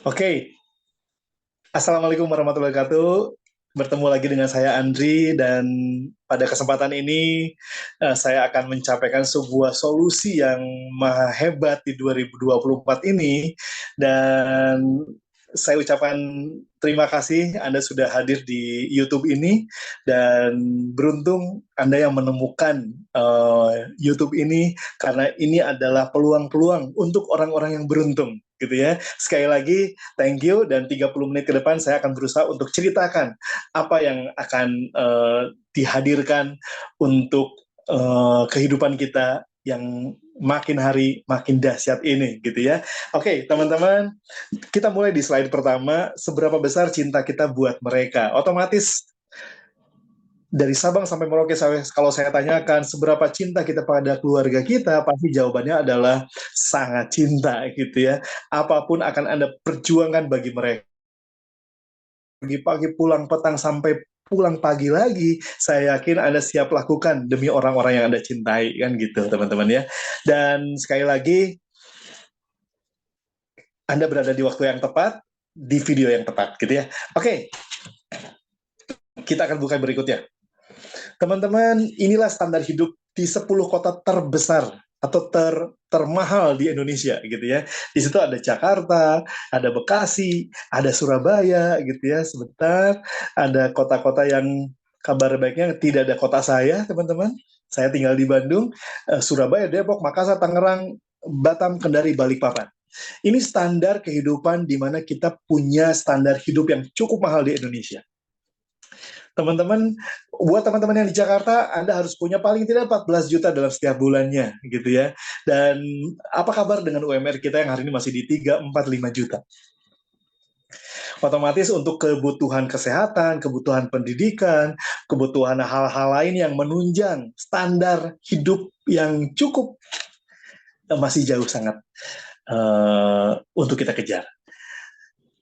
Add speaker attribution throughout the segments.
Speaker 1: Oke, Assalamualaikum warahmatullahi wabarakatuh. Bertemu lagi dengan saya Andri dan pada kesempatan ini saya akan mencapaikan sebuah solusi yang maha hebat di 2024 ini dan saya ucapkan terima kasih Anda sudah hadir di YouTube ini dan beruntung Anda yang menemukan YouTube ini karena ini adalah peluang-peluang untuk orang-orang yang beruntung gitu ya. Sekali lagi thank you, dan 30 menit ke depan saya akan berusaha untuk ceritakan apa yang akan dihadirkan untuk kehidupan kita yang makin hari makin dahsyat ini gitu ya. Oke, teman-teman, kita mulai di slide pertama, seberapa besar cinta kita buat mereka. Otomatis dari Sabang sampai Merauke, kalau saya tanyakan seberapa cinta kita pada keluarga kita, pasti jawabannya adalah sangat cinta gitu ya. Apapun akan Anda perjuangkan bagi mereka. Pagi-pagi pulang petang sampai pulang pagi lagi, saya yakin Anda siap lakukan demi orang-orang yang Anda cintai, kan gitu teman-teman ya. Dan sekali lagi, Anda berada di waktu yang tepat, di video yang tepat gitu ya. Oke, kita akan buka berikutnya. Teman-teman, inilah standar hidup di 10 kota terbesar atau termahal di Indonesia gitu ya. Di situ ada Jakarta, ada Bekasi, ada Surabaya gitu ya. Sebentar, ada kota-kota yang kabar baiknya tidak ada kota saya, teman-teman. Saya tinggal di Bandung, Surabaya, Depok, Makassar, Tangerang, Batam, Kendari, Balikpapan. Ini standar kehidupan di mana kita punya standar hidup yang cukup mahal di Indonesia. Teman-teman, buat teman-teman yang di Jakarta, Anda harus punya paling tidak 14 juta dalam setiap bulannya, gitu ya. Dan apa kabar dengan UMR kita yang hari ini masih di 3, 4, 5 juta? Otomatis untuk kebutuhan kesehatan, kebutuhan pendidikan, kebutuhan hal-hal lain yang menunjang standar hidup yang cukup masih jauh sangat untuk kita kejar.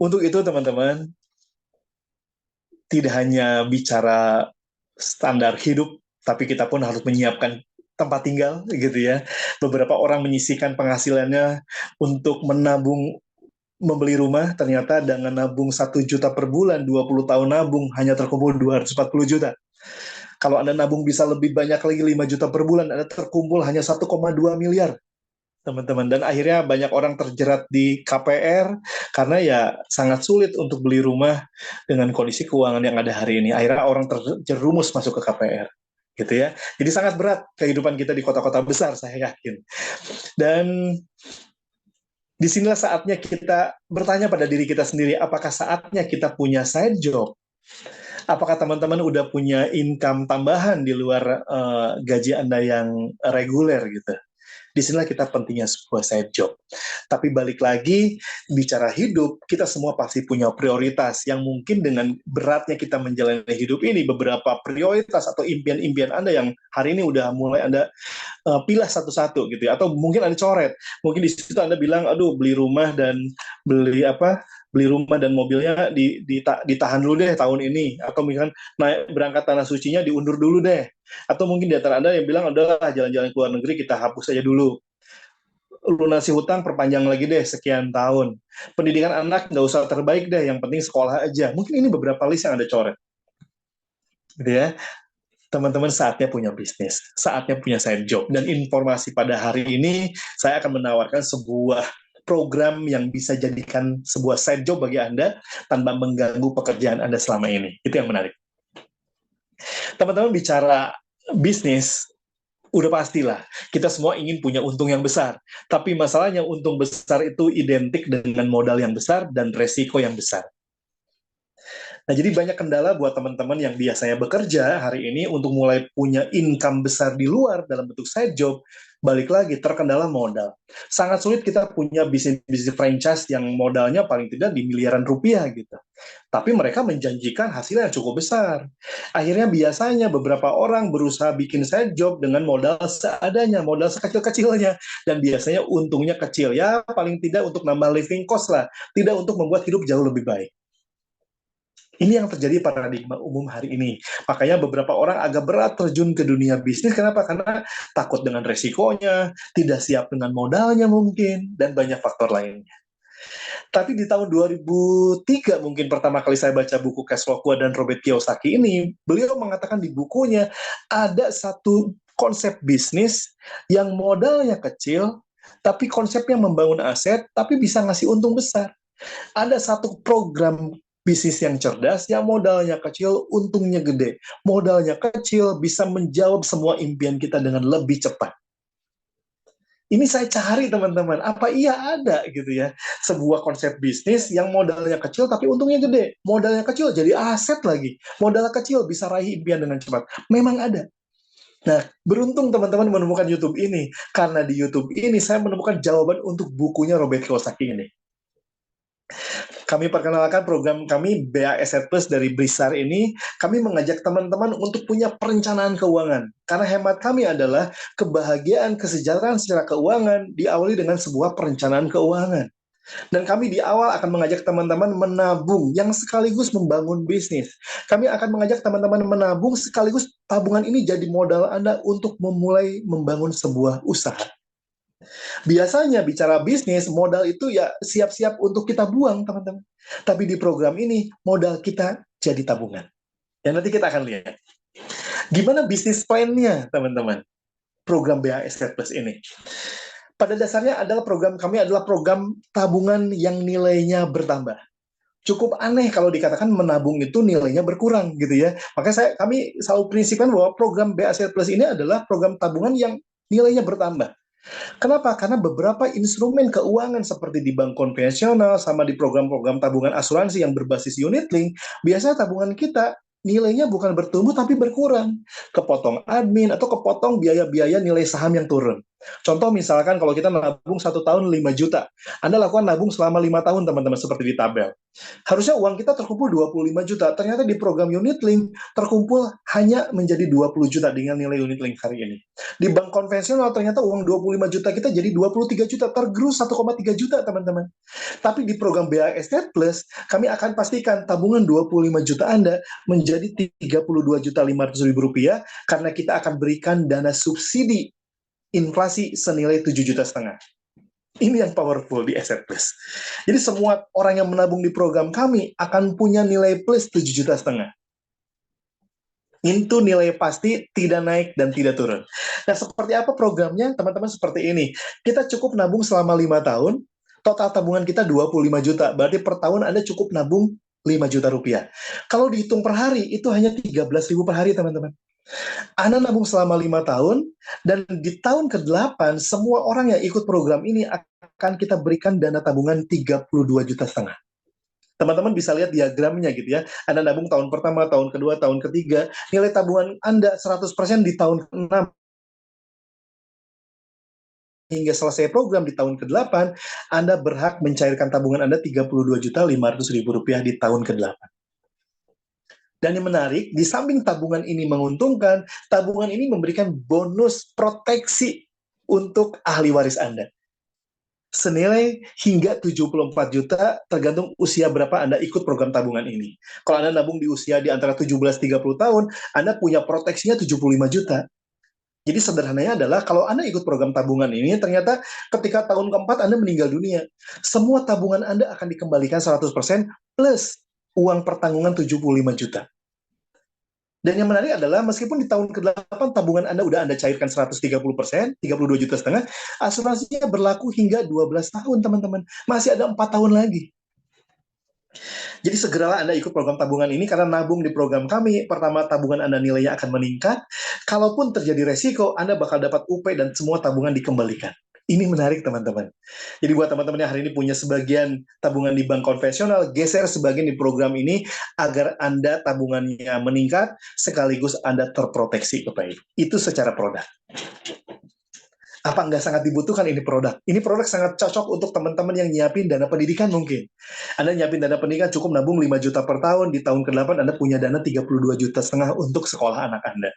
Speaker 1: Untuk itu, teman-teman, tidak hanya bicara standar hidup, tapi kita pun harus menyiapkan tempat tinggal gitu ya. Beberapa orang menyisihkan penghasilannya untuk menabung membeli rumah, ternyata dengan nabung 1 juta per bulan, 20 tahun nabung, hanya terkumpul 240 juta. Kalau Anda nabung bisa lebih banyak lagi, 5 juta per bulan, Anda terkumpul hanya 1,2 miliar. Teman-teman, dan akhirnya banyak orang terjerat di KPR karena ya sangat sulit untuk beli rumah dengan kondisi keuangan yang ada hari ini. Akhirnya orang terjerumus masuk ke KPR gitu ya. Jadi sangat berat kehidupan kita di kota-kota besar, saya yakin. Dan disinilah saatnya kita bertanya pada diri kita sendiri, apakah saatnya kita punya side job? Apakah teman-teman udah punya income tambahan di luar gaji Anda yang reguler gitu? Disinilah kita pentingnya sebuah side job. Tapi balik lagi, bicara hidup, kita semua pasti punya prioritas yang mungkin dengan beratnya kita menjalani hidup ini, beberapa prioritas atau impian-impian Anda yang hari ini udah mulai Anda pilah satu-satu gitu ya, atau mungkin Anda coret. Mungkin di situ Anda bilang, aduh beli rumah dan beli apa, beli rumah dan mobilnya ditahan dulu deh tahun ini, atau misalkan naik berangkat tanah sucinya diundur dulu deh, atau mungkin di antara Anda yang bilang, udahlah jalan-jalan ke luar negeri kita hapus aja dulu, lunasi hutang perpanjang lagi deh sekian tahun, pendidikan anak nggak usah terbaik deh, yang penting sekolah aja. Mungkin ini beberapa list yang Anda coret gitu ya. Teman-teman, saatnya punya bisnis, saatnya punya side job. Dan informasi pada hari ini, saya akan menawarkan sebuah program yang bisa jadikan sebuah side job bagi Anda tanpa mengganggu pekerjaan Anda selama ini. Itu yang menarik. Teman-teman, bicara bisnis, udah pastilah kita semua ingin punya untung yang besar. Tapi masalahnya untung besar itu identik dengan modal yang besar dan resiko yang besar. Nah, jadi banyak kendala buat teman-teman yang biasanya bekerja hari ini untuk mulai punya income besar di luar dalam bentuk side job. Balik lagi, terkendala modal. Sangat sulit kita punya bisnis-bisnis franchise yang modalnya paling tidak di miliaran rupiah gitu. Tapi mereka menjanjikan hasil yang cukup besar. Akhirnya biasanya beberapa orang berusaha bikin side job dengan modal seadanya, modal sekecil-kecilnya. Dan biasanya untungnya kecil. Ya paling tidak untuk nambah living cost lah. Tidak untuk membuat hidup jauh lebih baik. Ini yang terjadi paradigma umum hari ini. Makanya beberapa orang agak berat terjun ke dunia bisnis. Kenapa? Karena takut dengan resikonya, tidak siap dengan modalnya mungkin, dan banyak faktor lainnya. Tapi di tahun 2003 mungkin pertama kali saya baca buku Cash Flow Quo dan Robert Kiyosaki ini, beliau mengatakan di bukunya ada satu konsep bisnis yang modalnya kecil, tapi konsepnya membangun aset, tapi bisa ngasih untung besar. Ada satu program bisnis yang cerdas, yang modalnya kecil, untungnya gede. Modalnya kecil, bisa menjawab semua impian kita dengan lebih cepat. Ini saya cari teman-teman, apa iya ada gitu ya, sebuah konsep bisnis yang modalnya kecil tapi untungnya gede. Modalnya kecil jadi aset lagi. Modal kecil bisa raih impian dengan cepat. Memang ada. Nah, beruntung teman-teman menemukan YouTube ini. Karena di YouTube ini saya menemukan jawaban untuk bukunya Robert Kiyosaki ini. Kami perkenalkan program kami BASet Plus dari Brisar ini, kami mengajak teman-teman untuk punya perencanaan keuangan. Karena hemat kami adalah kebahagiaan, kesejahteraan secara keuangan diawali dengan sebuah perencanaan keuangan. Dan kami di awal akan mengajak teman-teman menabung yang sekaligus membangun bisnis. Kami akan mengajak teman-teman menabung sekaligus tabungan ini jadi modal Anda untuk memulai membangun sebuah usaha. Biasanya bicara bisnis, modal itu ya siap-siap untuk kita buang, teman-teman. Tapi di program ini, modal kita jadi tabungan. Ya, nanti kita akan lihat. Gimana bisnis plan-nya, teman-teman? Program BASet Plus ini. Pada dasarnya adalah program kami adalah program tabungan yang nilainya bertambah. Cukup aneh kalau dikatakan menabung itu nilainya berkurang gitu ya. Makanya kami selalu prinsipkan bahwa program BASet Plus ini adalah program tabungan yang nilainya bertambah. Kenapa? Karena beberapa instrumen keuangan seperti di bank konvensional sama di program-program tabungan asuransi yang berbasis unit link, biasanya tabungan kita nilainya bukan bertumbuh tapi berkurang. Kepotong admin atau kepotong biaya-biaya nilai saham yang turun. Contoh misalkan kalau kita nabung 1 tahun 5 juta, Anda lakukan nabung selama 5 tahun teman-teman seperti di tabel. Harusnya uang kita terkumpul 25 juta, ternyata di program unit link terkumpul hanya menjadi 20 juta dengan nilai unit link hari ini. Di bank konvensional ternyata uang 25 juta kita jadi 23 juta, tergerus 1,3 juta teman-teman. Tapi di program BASet Plus, kami akan pastikan tabungan 25 juta Anda menjadi 32.500.000 rupiah karena kita akan berikan dana subsidi inflasi senilai 7,5 juta. Ini yang powerful di Asset Plus. Jadi semua orang yang menabung di program kami akan punya nilai plus 7,5 juta. Itu nilai pasti, tidak naik dan tidak turun. Nah, seperti apa programnya? Teman-teman seperti ini. Kita cukup nabung selama 5 tahun, total tabungan kita 25 juta. Berarti per tahun Anda cukup nabung 5 juta rupiah. Kalau dihitung per hari, itu hanya 13.000 per hari, teman-teman. Anda nabung selama 5 tahun, dan di tahun ke-8, semua orang yang ikut program ini akan kita berikan dana tabungan 32,5 juta. Teman-teman bisa lihat diagramnya gitu ya. Anda nabung tahun pertama, tahun kedua, tahun ketiga, nilai tabungan Anda 100% di tahun ke-6 hingga selesai program di tahun ke-8, Anda berhak mencairkan tabungan Anda 32.500.000 rupiah di tahun ke-8. Dan yang menarik, di samping tabungan ini menguntungkan, tabungan ini memberikan bonus proteksi untuk ahli waris Anda. Senilai hingga 74 juta tergantung usia berapa Anda ikut program tabungan ini. Kalau Anda nabung di usia di antara 17-30 tahun, Anda punya proteksinya 75 juta. Jadi sederhananya adalah kalau Anda ikut program tabungan ini, ternyata ketika tahun keempat Anda meninggal dunia, semua tabungan Anda akan dikembalikan 100% plus uang pertanggungan 75 juta. Dan yang menarik adalah meskipun di tahun ke-8 tabungan Anda udah Anda cairkan 130%, 32,5 juta, asuransinya berlaku hingga 12 tahun, teman-teman. Masih ada 4 tahun lagi. Jadi segeralah Anda ikut program tabungan ini karena nabung di program kami, pertama tabungan Anda nilainya akan meningkat, kalaupun terjadi resiko, Anda bakal dapat UP dan semua tabungan dikembalikan. Ini menarik teman-teman. Jadi buat teman-teman yang hari ini punya sebagian tabungan di bank konvensional, geser sebagian di program ini agar Anda tabungannya meningkat, sekaligus Anda terproteksi Bapak Ibu. Itu secara produk. Apa nggak sangat dibutuhkan ini produk? Ini produk sangat cocok untuk teman-teman yang nyiapin dana pendidikan mungkin. Anda nyiapin dana pendidikan cukup nabung 5 juta per tahun, di tahun ke-8 Anda punya dana 32,5 juta untuk sekolah anak Anda.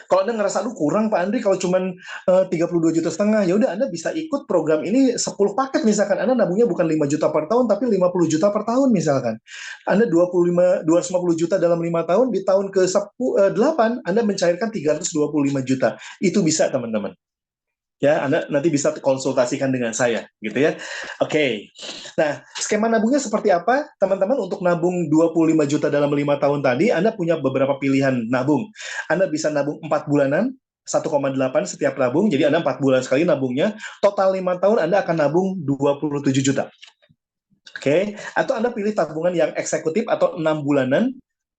Speaker 1: Kalau Anda ngerasa, aduh kurang Pak Andri kalau cuma 32,5 juta, ya udah Anda bisa ikut program ini 10 paket misalkan. Anda nabungnya bukan 5 juta per tahun, tapi 50 juta per tahun misalkan. Anda 250 juta dalam 5 tahun, di tahun ke-8 Anda mencairkan 325 juta. Itu bisa teman-teman. Ya, Anda nanti bisa konsultasikan dengan saya, gitu ya. Oke. Nah, skema nabungnya seperti apa? Teman-teman, untuk nabung 25 juta dalam 5 tahun tadi, Anda punya beberapa pilihan nabung. Anda bisa nabung 4 bulanan, 1,8 setiap nabung, jadi Anda 4 bulan sekali nabungnya, total 5 tahun Anda akan nabung 27 juta. Oke, atau Anda pilih tabungan yang eksekutif atau 6 bulanan,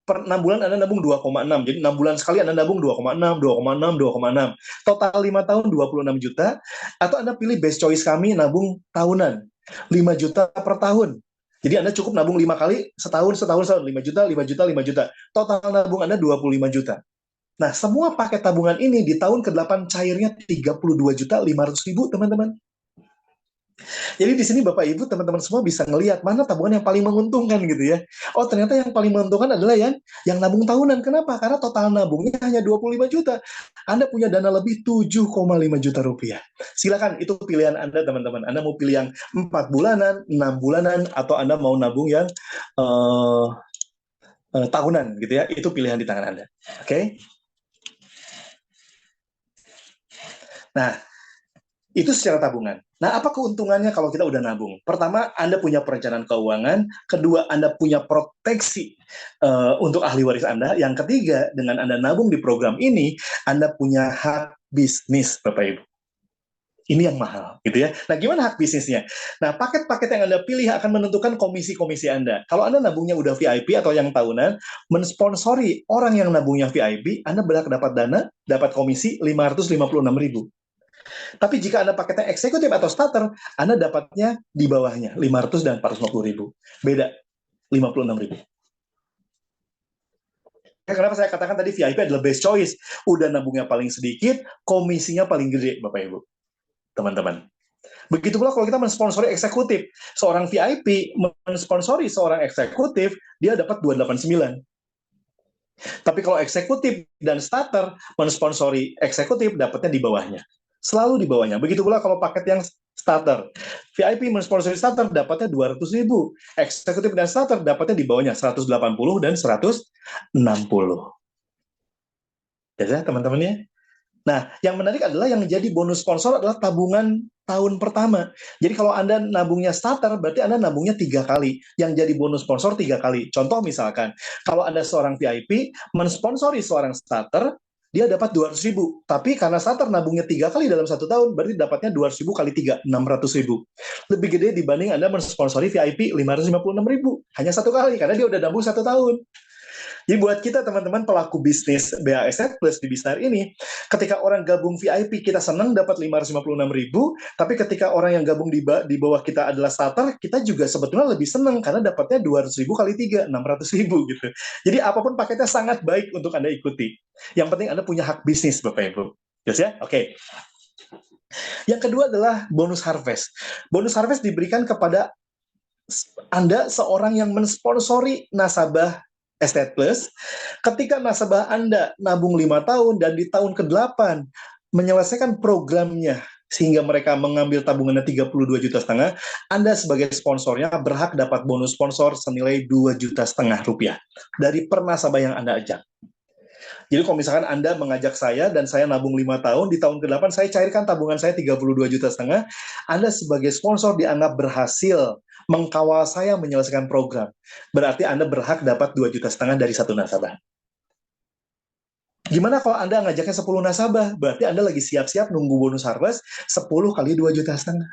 Speaker 1: per 6 bulan Anda nabung 2,6. Jadi 6 bulan sekali Anda nabung 2,6, 2,6, 2,6. Total 5 tahun 26 juta. Atau Anda pilih best choice kami nabung tahunan. 5 juta per tahun. Jadi Anda cukup nabung 5 kali setahun, setahun, setahun. 5 juta, 5 juta, 5 juta. Total nabung Anda 25 juta. Nah, semua paket tabungan ini di tahun ke-8 cairnya 32 juta 500 ribu, teman-teman. Jadi di sini Bapak Ibu teman-teman semua bisa ngelihat mana tabungan yang paling menguntungkan gitu ya. Oh, ternyata yang paling menguntungkan adalah yang nabung tahunan. Kenapa? Karena total nabungnya hanya 25 juta. Anda punya dana lebih 7,5 juta rupiah. Silakan, itu pilihan Anda teman-teman. Anda mau pilih yang 4 bulanan, 6 bulanan, atau Anda mau nabung yang uh, tahunan gitu ya. Itu pilihan di tangan Anda. Oke? Okay? Nah, itu secara tabungan. Nah, apa keuntungannya kalau kita udah nabung? Pertama, Anda punya perencanaan keuangan. Kedua, Anda punya proteksi untuk ahli waris Anda. Yang ketiga, dengan Anda nabung di program ini, Anda punya hak bisnis, Bapak Ibu. Ini yang mahal, gitu ya. Nah, gimana hak bisnisnya? Nah, paket-paket yang Anda pilih akan menentukan komisi-komisi Anda. Kalau Anda nabungnya udah VIP atau yang tahunan, mensponsori orang yang nabungnya VIP, Anda berhak dapat dana, dapat komisi 556.000. Tapi jika Anda paketnya eksekutif atau starter, Anda dapatnya di bawahnya, 500 dan 450.000. Beda, 56.000. Kenapa saya katakan tadi VIP adalah best choice. Udah nabungnya paling sedikit, komisinya paling gede, Bapak Ibu. Teman-teman. Begitu pula kalau kita mensponsori eksekutif. Seorang VIP mensponsori seorang eksekutif, dia dapat 289. Tapi kalau eksekutif dan starter mensponsori eksekutif, dapatnya di bawahnya. Selalu di bawahnya. Begitu pula kalau paket yang starter. VIP mensponsori starter dapatnya 200.000. Eksekutif dan starter dapatnya di bawahnya 180 dan 160. Ya, teman-teman ya. Nah, yang menarik adalah yang jadi bonus sponsor adalah tabungan tahun pertama. Jadi kalau Anda nabungnya starter, berarti Anda nabungnya 3 kali. Yang jadi bonus sponsor 3 kali. Contoh misalkan, kalau Anda seorang VIP, mensponsori seorang starter, dia dapat 200.000. Tapi karena starter nabungnya 3 kali dalam 1 tahun, berarti dapatnya 200.000 kali 3, 600.000. Lebih gede dibanding Anda mensponsori VIP 556.000. Hanya 1 kali, karena dia udah nabung 1 tahun. Jadi buat kita teman-teman pelaku bisnis BASF Plus di Bisnar ini, ketika orang gabung VIP kita senang dapat 556.000, tapi ketika orang yang gabung di bawah kita adalah starter, kita juga sebetulnya lebih senang karena dapatnya 200.000 kali 3, 600.000 gitu. Jadi apapun paketnya sangat baik untuk Anda ikuti. Yang penting Anda punya hak bisnis Bapak Ibu. Yes ya? Oke. Yang kedua adalah bonus harvest. Bonus harvest diberikan kepada Anda seorang yang mensponsori nasabah Estate Plus, ketika nasabah Anda nabung 5 tahun dan di tahun ke-8 menyelesaikan programnya sehingga mereka mengambil tabungannya 32 juta setengah, Anda sebagai sponsornya berhak dapat bonus sponsor senilai 2 juta setengah rupiah dari per nasabah yang Anda ajak. Jadi kalau misalkan Anda mengajak saya dan saya nabung 5 tahun, di tahun ke-8 saya cairkan tabungan saya 32 juta setengah, Anda sebagai sponsor dianggap berhasil mengkawal saya menyelesaikan program. Berarti Anda berhak dapat 2 juta setengah dari satu nasabah. Gimana kalau Anda ngajaknya 10 nasabah? Berarti Anda lagi siap-siap nunggu bonus harvest 10 kali 2 juta setengah.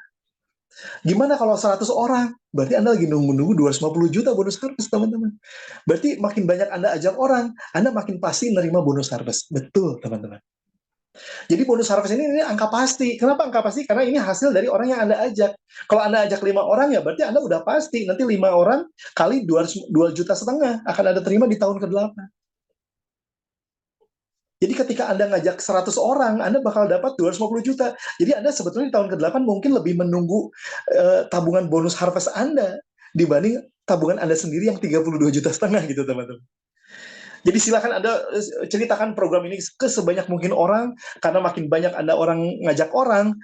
Speaker 1: Gimana kalau 100 orang? Berarti Anda lagi nunggu-nunggu 250 juta bonus harvest, teman-teman. Berarti makin banyak Anda ajak orang, Anda makin pasti nerima bonus harvest. Betul, teman-teman. Jadi bonus harvest ini angka pasti. Kenapa angka pasti? Karena ini hasil dari orang yang Anda ajak. Kalau Anda ajak 5 orang, ya berarti Anda udah pasti. Nanti 5 orang kali 2 juta setengah akan Anda terima di tahun ke-8. Jadi ketika Anda ngajak 100 orang, Anda bakal dapat 250 juta. Jadi Anda sebetulnya di tahun ke-8 mungkin lebih menunggu tabungan bonus harvest Anda dibanding tabungan Anda sendiri yang 32 juta setengah gitu, teman-teman. Jadi silakan Anda ceritakan program ini ke sebanyak mungkin orang, karena makin banyak Anda orang ngajak orang,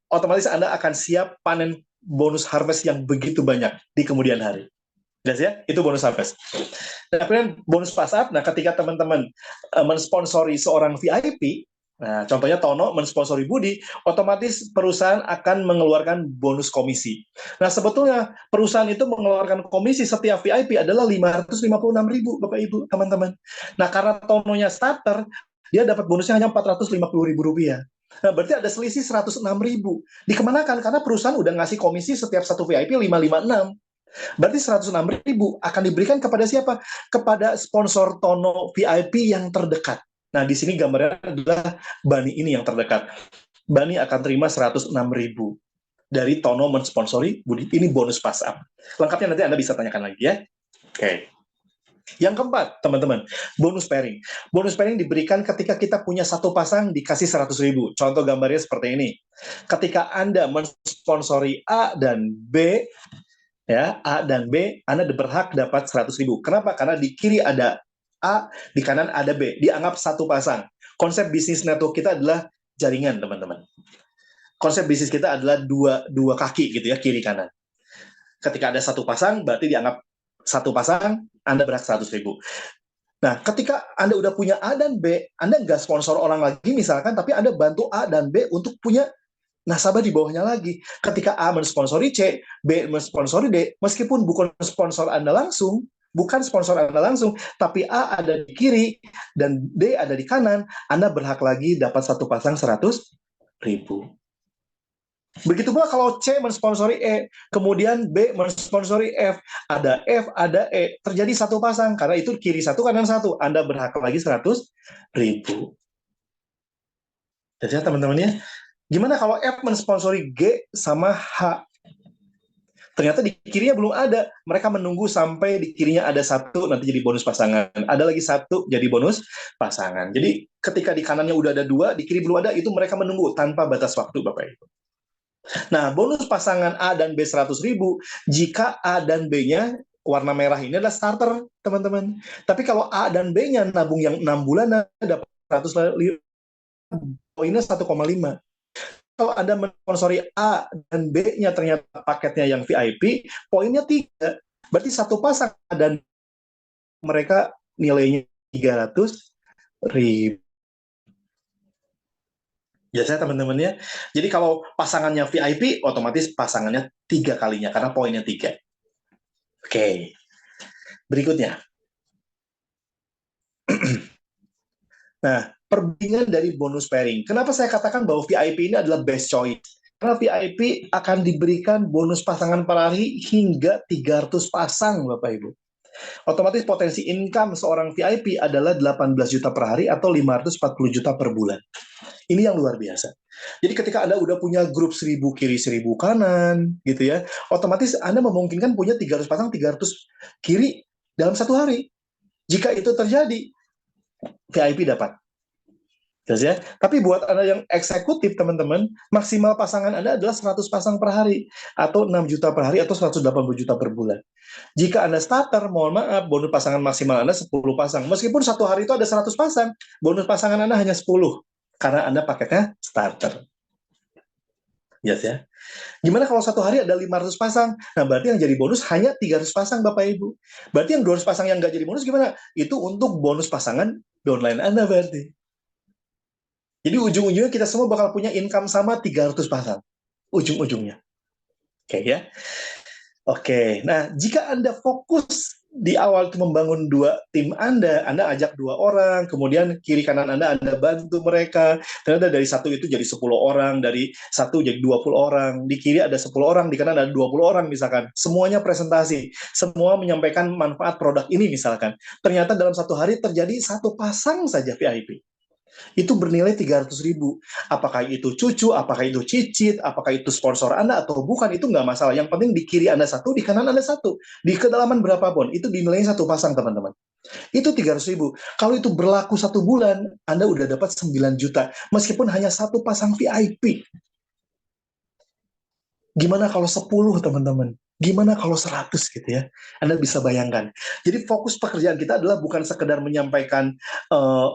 Speaker 1: otomatis Anda akan siap panen bonus harvest yang begitu banyak di kemudian hari. Jelas ya? Itu bonus harvest. Nah, kemudian bonus pass up, nah ketika teman-teman mensponsori seorang VIP, Nah, contohnya Tono mensponsori Budi, otomatis perusahaan akan mengeluarkan bonus komisi. Nah, sebetulnya perusahaan itu mengeluarkan komisi setiap VIP adalah 556.000, Bapak Ibu, teman-teman. Nah, karena Tononya starter, dia dapat bonusnya hanya 450.000 rupiah. Nah, berarti ada selisih 106.000. Dikemanakan? Karena perusahaan udah ngasih komisi setiap satu VIP 556. Berarti 106.000 akan diberikan kepada siapa? Kepada sponsor Tono VIP yang terdekat. Nah, di sini gambarnya adalah Bani ini yang terdekat. Bani akan terima 106.000 dari Tono mensponsori Budi. Ini bonus pas up. Lengkapnya nanti Anda bisa tanyakan lagi ya. Oke. Yang keempat, teman-teman, bonus pairing. Bonus pairing diberikan ketika kita punya satu pasang dikasih 100.000. Contoh gambarnya seperti ini. Ketika Anda mensponsori A dan B, ya, A dan B, Anda berhak dapat 100.000. Kenapa? Karena di kiri ada A, di kanan ada B. Dianggap satu pasang. Konsep bisnis network kita adalah jaringan, teman-teman. Konsep bisnis kita adalah dua kaki gitu ya, kiri kanan. Ketika ada satu pasang, berarti dianggap satu pasang, Anda berhak 100.000. Nah, ketika Anda udah punya A dan B, Anda nggak sponsor orang lagi misalkan, tapi Anda bantu A dan B untuk punya nasabah di bawahnya lagi. Ketika A mensponsori C, B mensponsori D, meskipun bukan sponsor Anda langsung, tapi A ada di kiri dan D ada di kanan, Anda berhak lagi dapat satu pasang 100.000. Begitu pula kalau C mensponsori E, kemudian B mensponsori F, ada E, terjadi satu pasang, karena itu kiri satu, kanan satu, Anda berhak lagi 100.000. Jadi ya teman-teman ya, gimana kalau F mensponsori G sama H? Ternyata di kirinya belum ada. Mereka menunggu sampai di kirinya ada satu, nanti jadi bonus pasangan. Ada lagi satu, jadi bonus pasangan. Jadi ketika di kanannya udah ada dua, di kiri belum ada, itu mereka menunggu tanpa batas waktu, Bapak Ibu. Nah, bonus pasangan A dan B 100.000, jika A dan B-nya warna merah ini adalah starter, teman-teman. Tapi kalau A dan B-nya nabung yang 6 bulan, dapat 100 poinnya 1,5. Kalau Anda mensponsori A dan B-nya ternyata paketnya yang VIP, poinnya 3. Berarti satu pasang dan mereka nilainya 300.000. Biasanya teman-teman ya. Jadi kalau pasangannya VIP, otomatis pasangannya 3 kalinya, karena poinnya 3. Oke. Berikutnya. Nah, perbandingan dari bonus pairing. Kenapa saya katakan bahwa VIP ini adalah best choice? Karena VIP akan diberikan bonus pasangan per hari hingga 300 pasang, Bapak Ibu. Otomatis potensi income seorang VIP adalah 18 juta per hari atau 540 juta per bulan. Ini yang luar biasa. Jadi ketika Anda udah punya grup 1.000 kiri, 1.000 kanan, gitu ya, otomatis Anda memungkinkan punya 300 pasang, 300 kiri dalam satu hari. Jika itu terjadi, VIP dapat. Jelas ya? Tapi buat Anda yang eksekutif, teman-teman, maksimal pasangan Anda adalah 100 pasang per hari, atau 6 juta per hari, atau 180 juta per bulan. Jika Anda starter, mohon maaf, bonus pasangan maksimal Anda 10 pasang. Meskipun satu hari itu ada 100 pasang, bonus pasangan Anda hanya 10, karena Anda paketnya starter. Yes ya. Gimana kalau satu hari ada 500 pasang? Nah, berarti yang jadi bonus hanya 300 pasang, Bapak Ibu. Berarti yang 200 pasang yang nggak jadi bonus gimana? Itu untuk bonus pasangan downline Anda berarti. Jadi ujung-ujungnya kita semua bakal punya income sama 300 pasang. Ujung-ujungnya. Oke ya. Oke, nah jika Anda fokus di awal itu membangun dua tim Anda ajak 2 orang, kemudian kiri kanan Anda bantu mereka, ternyata dari satu itu jadi 10 orang, dari satu jadi 20 orang, di kiri ada 10 orang, di kanan ada 20 orang misalkan, semuanya presentasi, semua menyampaikan manfaat produk ini misalkan, ternyata dalam satu hari terjadi satu pasang saja VIP. Itu bernilai 300.000. Apakah itu cucu, apakah itu cicit, apakah itu sponsor Anda atau bukan, itu nggak masalah. Yang penting di kiri Anda satu, di kanan Anda satu. Di kedalaman berapapun, itu dinilai satu pasang, teman-teman. Itu 300.000. Kalau itu berlaku 1 bulan, Anda udah dapat 9 juta. Meskipun hanya satu pasang VIP. Gimana kalau 10, teman-teman? Gimana kalau 100 gitu ya? Anda bisa bayangkan. Jadi fokus pekerjaan kita adalah bukan sekedar menyampaikan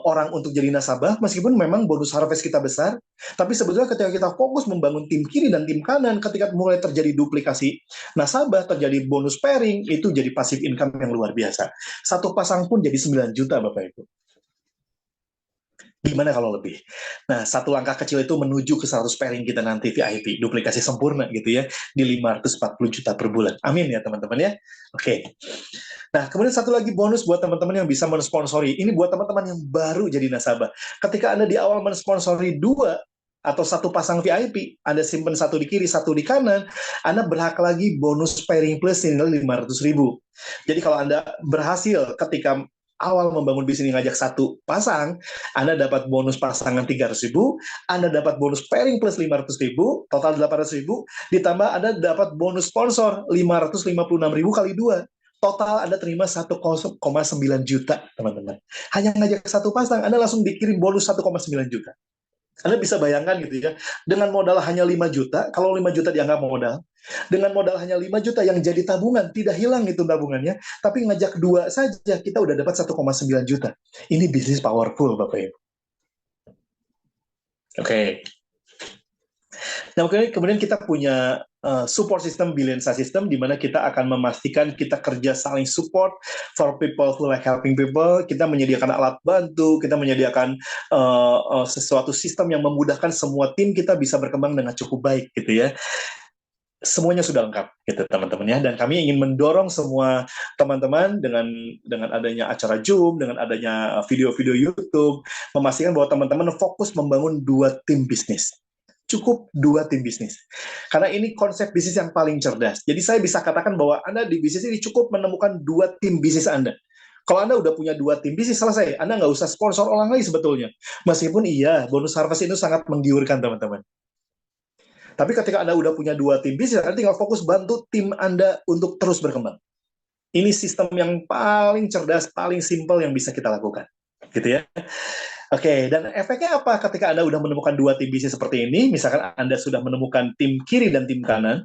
Speaker 1: orang untuk jadi nasabah, meskipun memang bonus harvest kita besar, tapi sebetulnya ketika kita fokus membangun tim kiri dan tim kanan, ketika mulai terjadi duplikasi nasabah, terjadi bonus pairing, itu jadi passive income yang luar biasa. Satu pasang pun jadi 9 juta, Bapak Ibu. Gimana kalau lebih? Nah, satu langkah kecil itu menuju ke 100 pairing kita nanti VIP, duplikasi sempurna gitu ya, di 540 juta per bulan. Amin ya teman-teman ya. Oke. Nah, kemudian satu lagi bonus buat teman-teman yang bisa mensponsori. Ini buat teman-teman yang baru jadi nasabah. Ketika Anda di awal mensponsori dua atau satu pasang VIP, Anda simpan satu di kiri, satu di kanan, Anda berhak lagi bonus pairing plus nilai 500.000. Jadi kalau Anda berhasil ketika awal membangun bisnis ngajak satu pasang, Anda dapat bonus pasangan 300.000, Anda dapat bonus pairing plus 500.000, total 800.000, ditambah Anda dapat bonus sponsor 556.000 kali dua. Total Anda terima 1,9 juta, teman-teman. Hanya ngajak satu pasang, Anda langsung dikirim bonus 1,9 juta. Anda bisa bayangkan gitu ya, dengan modal hanya 5 juta, kalau 5 juta dianggap modal, dengan modal hanya 5 juta yang jadi tabungan, tidak hilang itu tabungannya, tapi ngajak dua saja, kita udah dapat 1,9 juta. Ini bisnis powerful, Bapak Ibu. Oke. Nah, kemudian kita punya support system, Brilliantsa system, di mana kita akan memastikan kita kerja saling support for people who like helping people. Kita menyediakan alat bantu, kita menyediakan sesuatu sistem yang memudahkan semua tim kita bisa berkembang dengan cukup baik, gitu ya. Semuanya sudah lengkap, gitu teman-teman ya. Dan kami ingin mendorong semua teman-teman dengan adanya acara Zoom, dengan adanya video-video YouTube, memastikan bahwa teman-teman fokus membangun 2 tim bisnis. Cukup 2 tim bisnis. Karena ini konsep bisnis yang paling cerdas. Jadi saya bisa katakan bahwa Anda di bisnis ini cukup menemukan 2 tim bisnis Anda. Kalau Anda udah punya 2 tim bisnis, selesai. Anda nggak usah sponsor orang lain sebetulnya. Meskipun iya, bonus harvest itu sangat menggiurkan, teman-teman. Tapi ketika Anda udah punya 2 tim bisnis, Anda tinggal fokus bantu tim Anda untuk terus berkembang. Ini sistem yang paling cerdas, paling simpel yang bisa kita lakukan. Gitu ya. Oke, dan efeknya apa ketika Anda udah menemukan 2 tim bisnis seperti ini? Misalkan Anda sudah menemukan tim kiri dan tim kanan,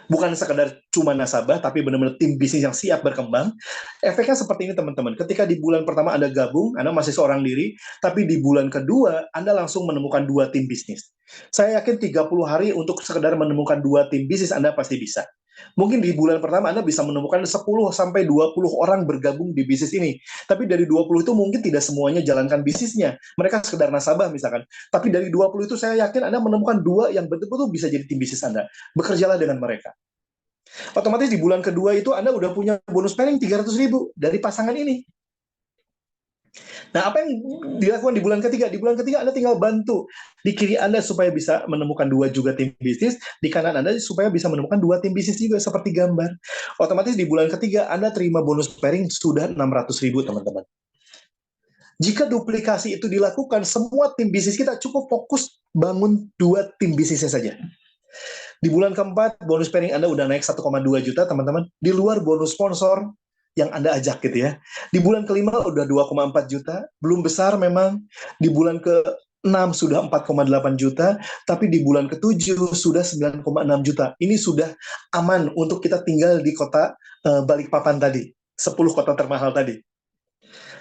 Speaker 1: bukan sekedar cuma nasabah, tapi benar-benar tim bisnis yang siap berkembang. Efeknya seperti ini, teman-teman. Ketika di bulan pertama Anda gabung, Anda masih seorang diri, tapi di bulan kedua, Anda langsung menemukan 2 tim bisnis. Saya yakin 30 hari untuk sekedar menemukan 2 tim bisnis Anda pasti bisa. Mungkin di bulan pertama Anda bisa menemukan 10 sampai 20 orang bergabung di bisnis ini. Tapi dari 20 itu mungkin tidak semuanya jalankan bisnisnya. Mereka sekedar nasabah misalkan. Tapi dari 20 itu saya yakin Anda menemukan 2 yang betul-betul bisa jadi tim bisnis Anda. Bekerjalah dengan mereka. Otomatis di bulan kedua itu Anda udah punya bonus pairing 300.000 dari pasangan ini. Nah, apa yang dilakukan di bulan ketiga? Di bulan ketiga Anda tinggal bantu di kiri Anda supaya bisa menemukan 2 juga tim bisnis, di kanan Anda supaya bisa menemukan 2 tim bisnis juga seperti gambar. Otomatis di bulan ketiga Anda terima bonus pairing sudah 600.000, teman-teman. Jika duplikasi itu dilakukan, semua tim bisnis kita cukup fokus bangun 2 tim bisnisnya saja. Di bulan keempat, bonus pairing Anda udah naik 1,2 juta, teman-teman. Di luar bonus sponsor yang Anda ajak gitu ya. Di bulan kelima udah 2,4 juta, belum besar memang. Di bulan ke-6 sudah 4,8 juta, tapi di bulan ke-7 sudah 9,6 juta. Ini sudah aman untuk kita tinggal di kota Balikpapan tadi, 10 kota termahal tadi.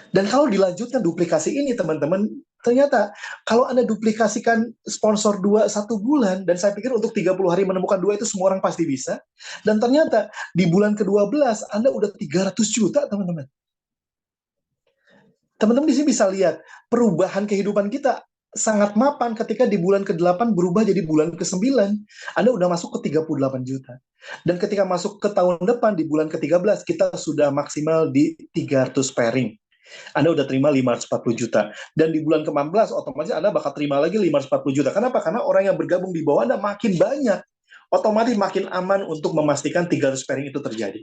Speaker 1: Dan kalau dilanjutkan duplikasi ini, teman-teman, ternyata kalau Anda duplikasikan sponsor 2 1 bulan, dan saya pikir untuk 30 hari menemukan 2 itu semua orang pasti bisa, dan ternyata di bulan ke-12 Anda udah 300 juta, teman-teman. Teman-teman di sini bisa lihat perubahan kehidupan kita sangat mapan ketika di bulan ke-8 berubah jadi bulan ke-9. Anda udah masuk ke 38 juta. Dan ketika masuk ke tahun depan di bulan ke-13 kita sudah maksimal di 300 pairing. Anda udah terima 540 juta. Dan di bulan ke-14, otomatis Anda bakal terima lagi 540 juta. Kenapa? Karena orang yang bergabung di bawah Anda makin banyak. Otomatis makin aman untuk memastikan 300 pairing itu terjadi.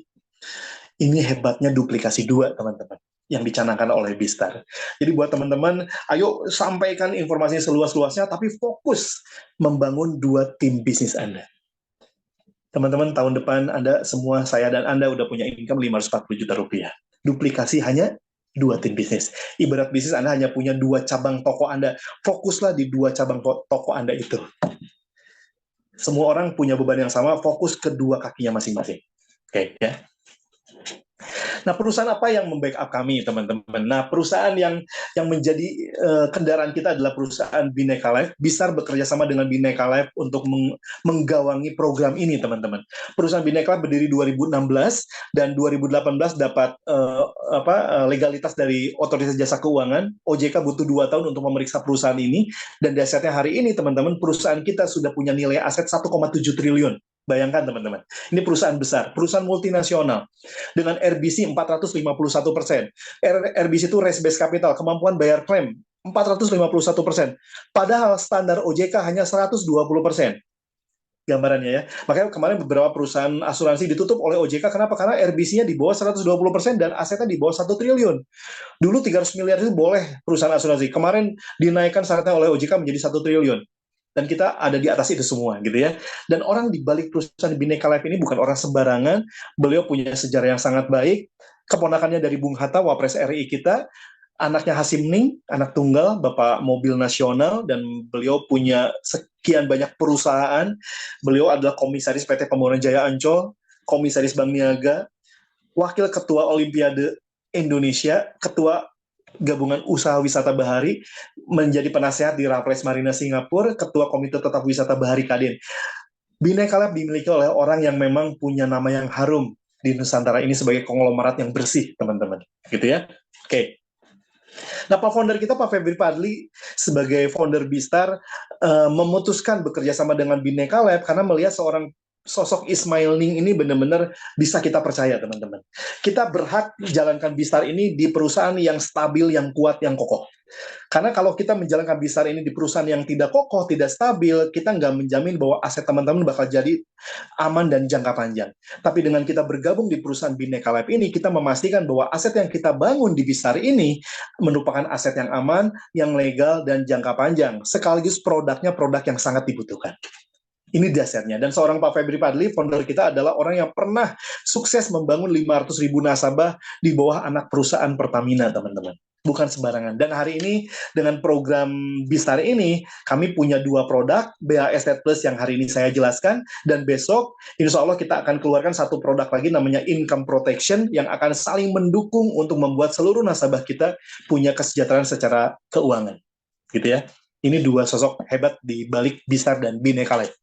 Speaker 1: Ini hebatnya duplikasi 2, teman-teman, yang dicanangkan oleh Bistar. Jadi buat teman-teman, ayo sampaikan informasinya seluas-luasnya, tapi fokus membangun 2 tim bisnis Anda. Teman-teman, tahun depan Anda semua, saya dan Anda udah punya income 540 juta rupiah. Duplikasi hanya 2 tim bisnis. Ibarat bisnis Anda hanya punya 2 cabang toko Anda. Fokuslah di 2 cabang toko Anda itu. Semua orang punya beban yang sama, fokus ke 2 kakinya masing-masing. Oke, ya. Nah, perusahaan apa yang membackup kami, teman-teman? Nah, perusahaan yang menjadi kendaraan kita adalah perusahaan Bhinneka Life. Bistar bekerja sama dengan Bhinneka Life untuk menggawangi program ini, teman-teman. Perusahaan Bhinneka Life berdiri 2016 dan 2018 dapat legalitas dari Otoritas Jasa Keuangan. OJK butuh 2 tahun untuk memeriksa perusahaan ini, dan dasarnya hari ini, teman-teman, perusahaan kita sudah punya nilai aset 1,7 triliun. Bayangkan, teman-teman, ini perusahaan besar, perusahaan multinasional dengan RBC 451%. RBC itu race based capital, kemampuan bayar klaim 451%. Padahal standar OJK hanya 120%. Gambarannya ya. Makanya kemarin beberapa perusahaan asuransi ditutup oleh OJK. Kenapa? Karena RBC-nya di bawah 120% dan asetnya di bawah 1 triliun. Dulu 300 miliar itu boleh perusahaan asuransi. Kemarin dinaikkan syaratnya oleh OJK menjadi 1 triliun. Dan kita ada di atas itu semua, gitu ya. Dan orang di balik perusahaan Bhinneka Life ini bukan orang sembarangan. Beliau punya sejarah yang sangat baik. Keponakannya dari Bung Hatta, Wapres RI kita. Anaknya Hasim Ning, anak tunggal, Bapak Mobil Nasional, dan beliau punya sekian banyak perusahaan. Beliau adalah komisaris PT Pembangunan Jaya Ancol, komisaris Bank Niaga, wakil ketua Olimpiade Indonesia, ketua Gabungan Usaha Wisata Bahari, menjadi penasehat di Raffles Marina Singapura, ketua Komite Tetap Wisata Bahari Kadin. Bhinneka Life dimiliki oleh orang yang memang punya nama yang harum di Nusantara ini sebagai konglomerat yang bersih, teman-teman. Gitu ya. Oke. Nah, Pak Founder kita, Pak Febri Padli, sebagai founder Bistar, memutuskan bekerja sama dengan Bhinneka Life karena melihat seorang sosok Ismail Ning ini benar-benar bisa kita percaya, teman-teman. Kita berhak jalankan Bistar ini di perusahaan yang stabil, yang kuat, yang kokoh. Karena kalau kita menjalankan Bistar ini di perusahaan yang tidak kokoh, tidak stabil, kita nggak menjamin bahwa aset teman-teman bakal jadi aman dan jangka panjang. Tapi dengan kita bergabung di perusahaan Bhinneka Life ini, kita memastikan bahwa aset yang kita bangun di Bistar ini merupakan aset yang aman, yang legal, dan jangka panjang. Sekaligus produknya produk yang sangat dibutuhkan. Ini dasarnya. Dan seorang Pak Febri Padli, founder kita, adalah orang yang pernah sukses membangun 500.000 nasabah di bawah anak perusahaan Pertamina, teman-teman. Bukan sembarangan. Dan hari ini, dengan program Bistar ini, kami punya 2 produk, BA Estate Plus yang hari ini saya jelaskan, dan besok, insya Allah kita akan keluarkan 1 produk lagi, namanya Income Protection, yang akan saling mendukung untuk membuat seluruh nasabah kita punya kesejahteraan secara keuangan. Gitu ya. Ini 2 sosok hebat di balik Bistar dan Bhinneka Life.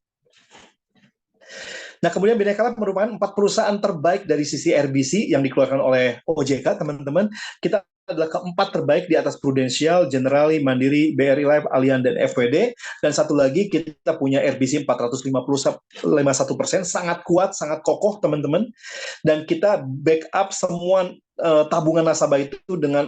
Speaker 1: Nah, kemudian Bhinneka Life merupakan 4 perusahaan terbaik dari sisi RBC yang dikeluarkan oleh OJK, teman-teman. Kita adalah keempat terbaik di atas Prudential, Generali, Mandiri, BRI Life, Allianz, dan FWD. Dan satu lagi, kita punya RBC 451%, sangat kuat, sangat kokoh, teman-teman. Dan kita backup semua tabungan nasabah itu dengan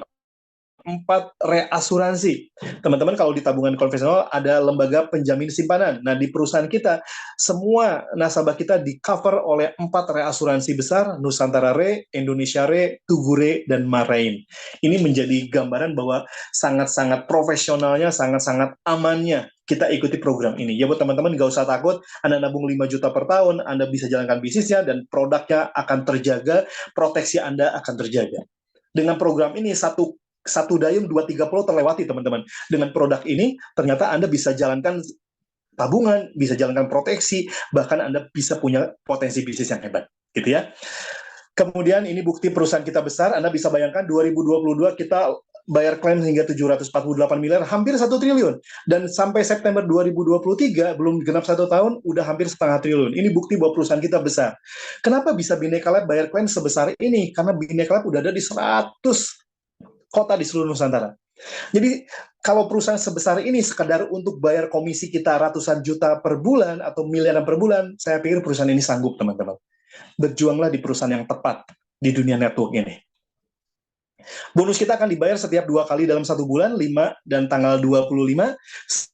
Speaker 1: 4 reasuransi. Teman-teman, kalau di tabungan konvensional ada lembaga penjamin simpanan. Nah, di perusahaan kita, semua nasabah kita di-cover oleh 4 reasuransi besar, Nusantara Re, Indonesia Re, Tugu Re, dan Marain. Ini menjadi gambaran bahwa sangat-sangat profesionalnya, sangat-sangat amannya kita ikuti program ini. Ya buat teman-teman, nggak usah takut, Anda nabung 5 juta per tahun, Anda bisa jalankan bisnisnya, dan produknya akan terjaga, proteksi Anda akan terjaga. Dengan program ini, satu dayung 2-3 pulau terlewati, teman-teman. Dengan produk ini, ternyata Anda bisa jalankan tabungan, bisa jalankan proteksi, bahkan Anda bisa punya potensi bisnis yang hebat, gitu ya. Kemudian ini bukti perusahaan kita besar, Anda bisa bayangkan 2022 kita bayar klaim hingga 748 miliar, hampir 1 triliun. Dan sampai September 2023, belum genap 1 tahun, udah hampir setengah triliun. Ini bukti bahwa perusahaan kita besar. Kenapa bisa Bhinneka Life bayar klaim sebesar ini? Karena Bhinneka Life udah ada di 100 kota di seluruh Nusantara. Jadi, kalau perusahaan sebesar ini sekedar untuk bayar komisi kita ratusan juta per bulan atau miliaran per bulan, saya pikir perusahaan ini sanggup, teman-teman. Berjuanglah di perusahaan yang tepat di dunia network ini. Bonus kita akan dibayar setiap 2 kali dalam 1 bulan, 5 dan tanggal 25.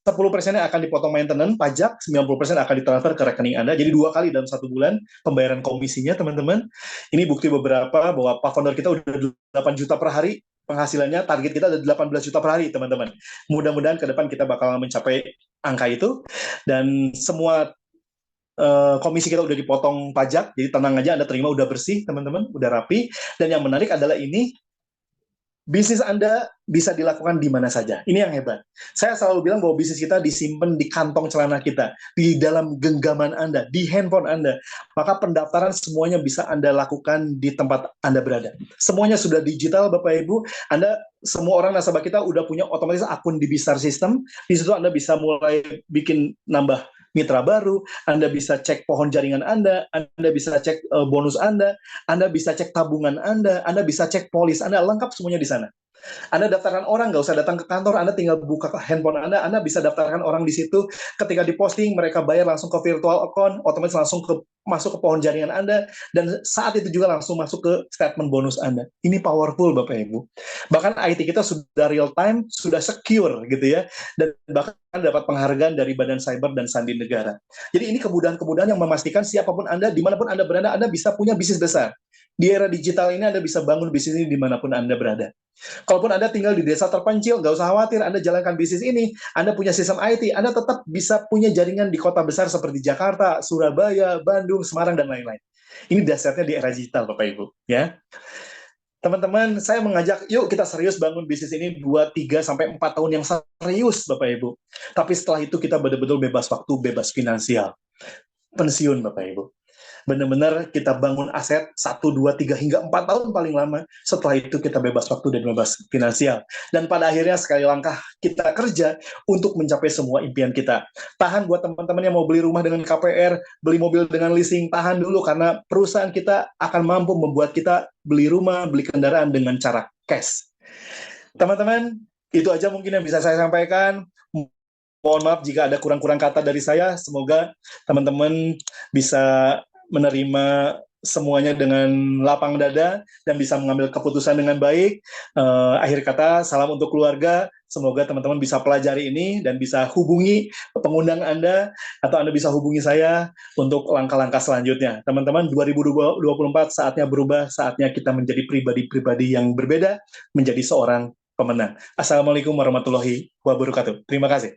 Speaker 1: 10%-nya akan dipotong maintenance, pajak, 90% akan ditransfer ke rekening Anda. Jadi 2 kali dalam 1 bulan pembayaran komisinya, teman-teman. Ini bukti beberapa bahwa Pak Founder kita udah 8 juta per hari penghasilannya, target kita ada 18 juta per hari, teman-teman. Mudah-mudahan ke depan kita bakal mencapai angka itu, dan semua komisi kita udah dipotong pajak, jadi tenang aja, Anda terima udah bersih, teman-teman, udah rapi. Dan yang menarik adalah ini, bisnis Anda bisa dilakukan di mana saja. Ini yang hebat. Saya selalu bilang bahwa bisnis kita disimpan di kantong celana kita, di dalam genggaman Anda, di handphone Anda. Maka pendaftaran semuanya bisa Anda lakukan di tempat Anda berada. Semuanya sudah digital, Bapak Ibu. Anda, semua orang nasabah kita udah punya otomatis akun di Bistar System. Di situ Anda bisa mulai bikin nambah mitra baru, Anda bisa cek pohon jaringan Anda bisa cek bonus Anda bisa cek tabungan Anda bisa cek polis Anda, lengkap semuanya di sana. Anda daftarkan orang, nggak usah datang ke kantor, Anda tinggal buka handphone Anda bisa daftarkan orang di situ, ketika diposting, mereka bayar langsung ke virtual account, otomatis langsung masuk ke pohon jaringan Anda, dan saat itu juga langsung masuk ke statement bonus Anda. Ini powerful, Bapak Ibu. Bahkan IT kita sudah real time, sudah secure, gitu ya, dan bahkan dapat penghargaan dari Badan Cyber dan Sandi Negara. Jadi ini kemudahan-kemudahan yang memastikan siapapun Anda, dimanapun Anda berada, Anda bisa punya bisnis besar. Di era digital ini Anda bisa bangun bisnis ini dimanapun Anda berada. Kalaupun Anda tinggal di desa terpencil, nggak usah khawatir, Anda jalankan bisnis ini, Anda punya sistem IT, Anda tetap bisa punya jaringan di kota besar seperti Jakarta, Surabaya, Bandung, Semarang, dan lain-lain. Ini dasarnya di era digital, Bapak Ibu. Ya. Teman-teman, saya mengajak, yuk kita serius bangun bisnis ini 2, 3, sampai 4 tahun yang serius, Bapak Ibu. Tapi setelah itu kita betul-betul bebas waktu, bebas finansial. Pensiun, Bapak Ibu. Benar-benar kita bangun aset 1, 2, 3, hingga 4 tahun paling lama. Setelah itu kita bebas waktu dan bebas finansial. Dan pada akhirnya sekali langkah kita kerja untuk mencapai semua impian kita. Tahan buat teman-teman yang mau beli rumah dengan KPR, beli mobil dengan leasing, tahan dulu karena perusahaan kita akan mampu membuat kita beli rumah, beli kendaraan dengan cara cash. Teman-teman, itu aja mungkin yang bisa saya sampaikan. Mohon maaf jika ada kurang-kurang kata dari saya. Semoga teman-teman bisa menerima semuanya dengan lapang dada dan bisa mengambil keputusan dengan baik. Akhir kata, salam untuk keluarga. Semoga teman-teman bisa pelajari ini dan bisa hubungi pengundang Anda atau Anda bisa hubungi saya untuk langkah-langkah selanjutnya. Teman-teman, 2024 saatnya berubah, saatnya kita menjadi pribadi-pribadi yang berbeda, menjadi seorang pemenang. Assalamualaikum warahmatullahi wabarakatuh. Terima kasih.